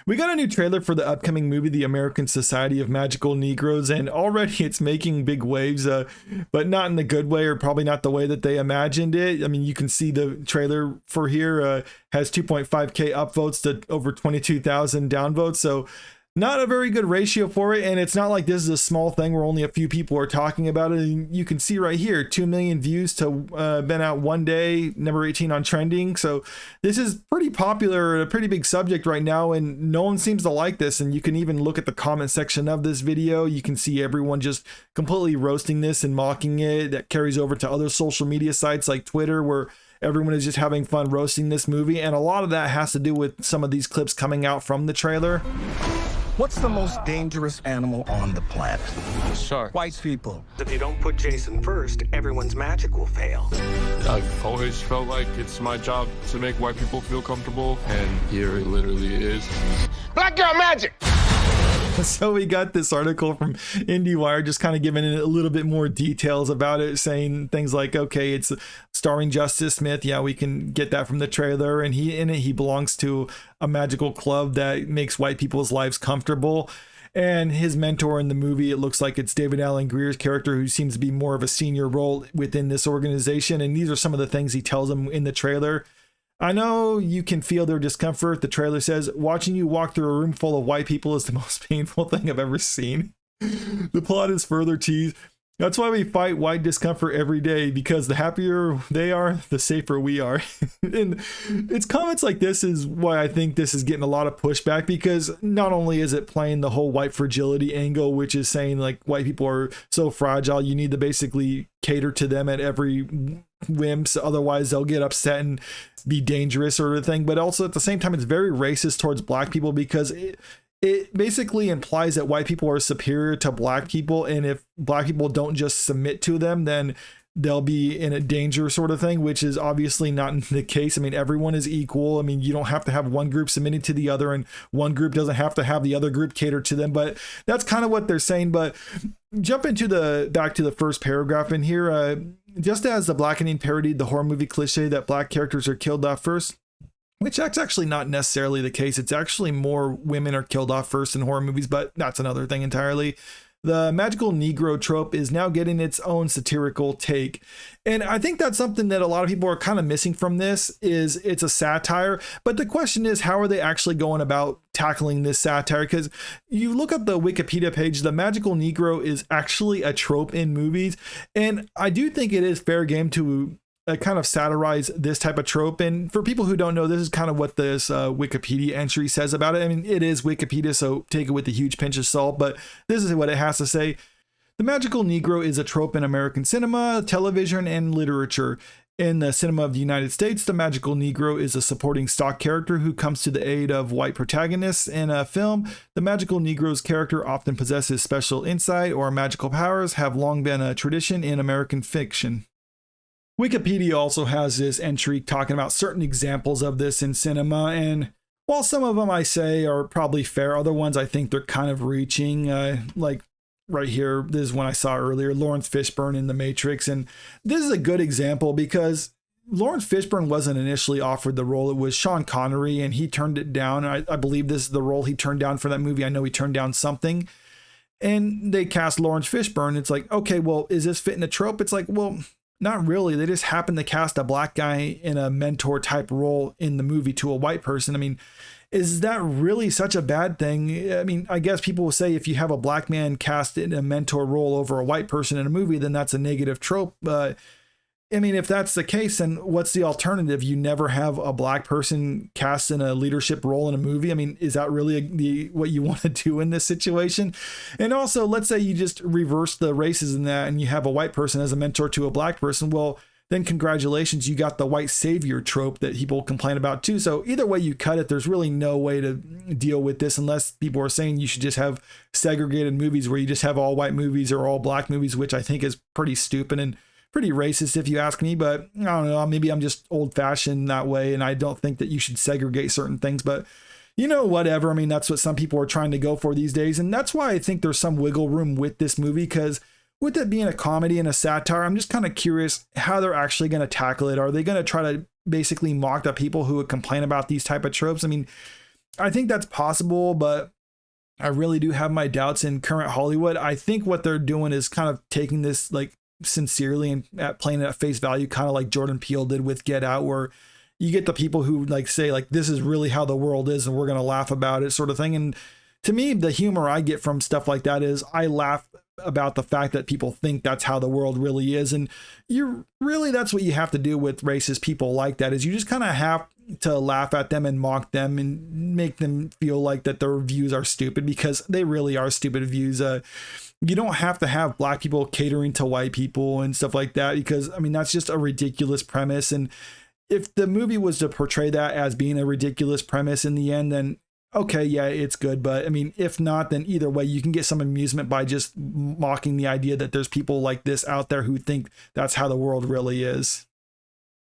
We got a new trailer for the upcoming movie, The American Society of Magical Negroes, and already it's making big waves, but not in the good way, or probably not the way that they imagined it. I mean, you can see the trailer for here has 2.5K upvotes to over 22,000 downvotes, so not a very good ratio for it. And it's not like this is a small thing where only a few people are talking about it. And you can see right here, 2 million views to been out one day, number 18 on trending. So this is pretty popular, a pretty big subject right now, and no one seems to like this. And you can even look at the comment section of this video. You can see everyone just completely roasting this and mocking it. That carries over to other social media sites like Twitter, where everyone is just having fun roasting this movie. And a lot of that has to do with some of these clips coming out from the trailer. What's the most dangerous animal on the planet? Shark. White people. If you don't put Jason first, everyone's magic will fail. I've always felt like it's my job to make white people feel comfortable, and here it literally is. Black girl magic! So we got this article from IndieWire just kind of giving it a little bit more details about it, saying things like, okay, it's starring Justice Smith. Yeah, we can get that from the trailer. And he belongs to a magical club that makes white people's lives comfortable. And his mentor in the movie, it looks like it's David Allen Grier's character, who seems to be more of a senior role within this organization. And these are some of the things he tells them in the trailer. I know you can feel their discomfort. The trailer says, watching you walk through a room full of white people is the most painful thing I've ever seen. The plot is further teased. That's why we fight white discomfort every day, because the happier they are, the safer we are. And it's comments like this is why I think this is getting a lot of pushback, because not only is it playing the whole white fragility angle, which is saying like white people are so fragile, you need to basically cater to them at every whim, so otherwise they'll get upset and be dangerous sort of thing. But also at the same time, it's very racist towards black people, because it basically implies that white people are superior to black people, and if black people don't just submit to them, then they'll be in a danger sort of thing, which is obviously not the case. I mean, everyone is equal. I mean, you don't have to have one group submitting to the other, and one group doesn't have to have the other group cater to them. But that's kind of what they're saying. But jump into back to the first paragraph in here. Just as the blackening parodied the horror movie cliche that black characters are killed off first, which that's actually not necessarily the case. It's actually more women are killed off first in horror movies, but that's another thing entirely. The magical Negro trope is now getting its own satirical take. And I think that's something that a lot of people are kind of missing from this, is it's a satire. But the question is, how are they actually going about tackling this satire? Because you look at the Wikipedia page, the magical Negro is actually a trope in movies. And I do think it is fair game to kind of satirize this type of trope. And for people who don't know, this is kind of what this Wikipedia entry says about it. I mean, it is Wikipedia, so take it with a huge pinch of salt, but this is what it has to say. The magical Negro is a trope in American cinema, television, and literature. In the cinema of the United States, the magical Negro is a supporting stock character who comes to the aid of white protagonists. In a film, the magical Negro's character often possesses special insight or magical powers, have long been a tradition in American fiction. Wikipedia also has this entry talking about certain examples of this in cinema, and while some of them I say are probably fair, other ones I think they're kind of reaching. Like right here, this is one I saw earlier, Lawrence Fishburne in The Matrix, and this is a good example because Lawrence Fishburne wasn't initially offered the role. It was Sean Connery, and he turned it down. I believe this is the role he turned down for that movie. I know he turned down something. And they cast Lawrence Fishburne. It's like, okay, well, is this fitting a trope? It's like, well, not really. They just happened to cast a black guy in a mentor type role in the movie to a white person. I mean, is that really such a bad thing? I mean, I guess people will say if you have a black man cast in a mentor role over a white person in a movie, then that's a negative trope. But I mean, if that's the case, then what's the alternative? You never have a black person cast in a leadership role in a movie. I mean, is that really what you want to do in this situation? And also, let's say you just reverse the races in that and you have a white person as a mentor to a black person. Well, then congratulations, you got the white savior trope that people complain about too. So either way you cut it, there's really no way to deal with this unless people are saying you should just have segregated movies where you just have all white movies or all black movies, which I think is pretty stupid and pretty racist if you ask me. But I don't know, maybe I'm just old fashioned that way and I don't think that you should segregate certain things, but you know, whatever. I mean, that's what some people are trying to go for these days. And that's why I think there's some wiggle room with this movie, because with it being a comedy and a satire, I'm just kind of curious how they're actually going to tackle it. Are they going to try to basically mock the people who would complain about these type of tropes? I mean, I think that's possible, but I really do have my doubts in current Hollywood. I think what they're doing is kind of taking this like sincerely and playing it at face value, kind of like Jordan Peele did with Get Out, where you get the people who like say like, this is really how the world is and we're going to laugh about it sort of thing. And to me, the humor I get from stuff like that is I laugh about the fact that people think that's how the world really is. And that's what you have to do with racist people like that, is you just kind of have to laugh at them and mock them and make them feel like that their views are stupid, because they really are stupid views. You don't have to have black people catering to white people and stuff like that, because I mean, that's just a ridiculous premise. And if the movie was to portray that as being a ridiculous premise in the end, then okay, yeah, it's good. But I mean, if not, then either way, you can get some amusement by just mocking the idea that there's people like this out there who think that's how the world really is.